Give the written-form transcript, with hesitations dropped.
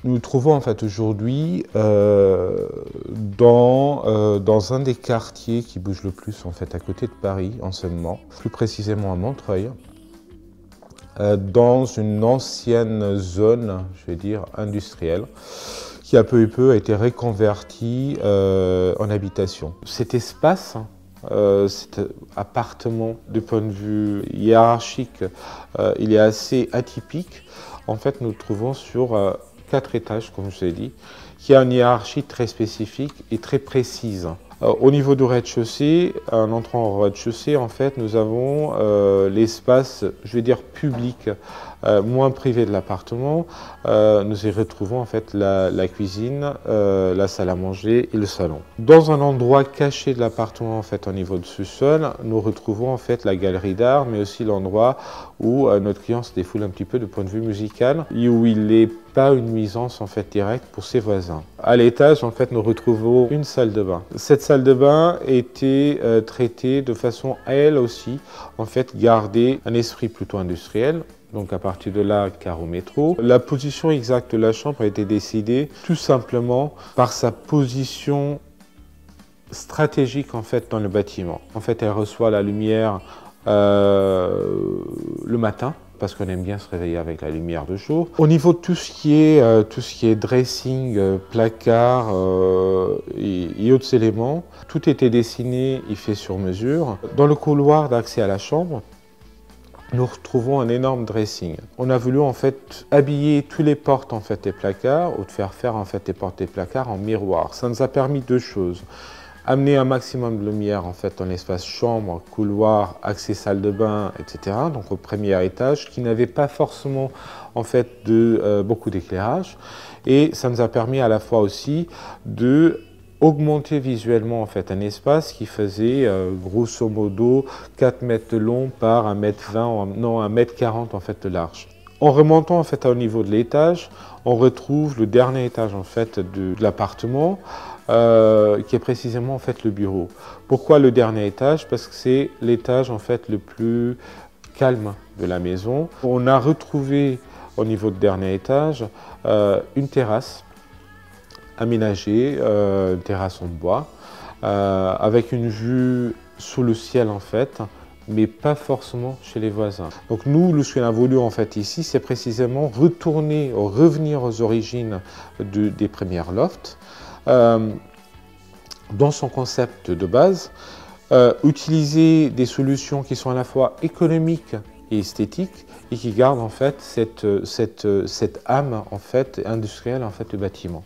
Nous nous trouvons en fait aujourd'hui dans un des quartiers qui bouge le plus en fait à côté de Paris, anciennement, plus précisément à Montreuil, dans une ancienne zone, je vais dire, industrielle, qui a peu à peu a été reconvertie en habitation. Cet espace, cet appartement, du point de vue hiérarchique, il est assez atypique. En fait, nous nous trouvons sur 4 étages, comme je l'ai dit, qui a une hiérarchie très spécifique et très précise. Au niveau du rez-de-chaussée, en entrant au rez-de-chaussée, en fait, nous avons l'espace, je vais dire public, moins privé de l'appartement. Nous y retrouvons en fait la cuisine, la salle à manger et le salon. Dans un endroit caché de l'appartement, en fait, au niveau du sous-sol, nous retrouvons en fait la galerie d'art, mais aussi l'endroit où notre client se défoule un petit peu du point de vue musical et où il n'est pas une nuisance en fait directe pour ses voisins. À l'étage, en fait, nous retrouvons une salle de bain. Cette salle de bain était traitée de façon à elle aussi, en fait, garder un esprit plutôt industriel. Donc à partir de là, carreau métro. La position exacte de la chambre a été décidée tout simplement par sa position stratégique en fait dans le bâtiment. En fait, elle reçoit la lumière le matin, parce qu'on aime bien se réveiller avec la lumière de jour. Au niveau de tout ce qui est dressing, placard et autres éléments, tout était dessiné et fait sur mesure. Dans le couloir d'accès à la chambre, nous retrouvons un énorme dressing. On a voulu en fait habiller tous les portes en fait des placards ou de faire en fait les portes des placards en miroir. Ça nous a permis deux choses. Amener un maximum de lumière en fait dans l'espace chambre, couloir, accès salle de bain, etc. Donc au premier étage, qui n'avait pas forcément en fait beaucoup d'éclairage. Et ça nous a permis à la fois aussi de augmenter visuellement en fait un espace qui faisait grosso modo 4 mètres de long par 1,20 m, non 1,40 m en fait de large. En remontant en fait au niveau de l'étage, on retrouve le dernier étage en fait de l'appartement qui est précisément en fait le bureau. Pourquoi le dernier étage? Parce que c'est l'étage en fait le plus calme de la maison. On a retrouvé au niveau du dernier étage une terrasse aménagée, une terrasse en bois, avec une vue sous le ciel en fait, mais pas forcément chez les voisins. Donc nous, ce qu'on a voulu en fait ici, c'est précisément revenir aux origines des premières lofts, dans son concept de base, utiliser des solutions qui sont à la fois économiques et esthétiques et qui gardent en fait cette âme en fait industrielle en fait du bâtiment.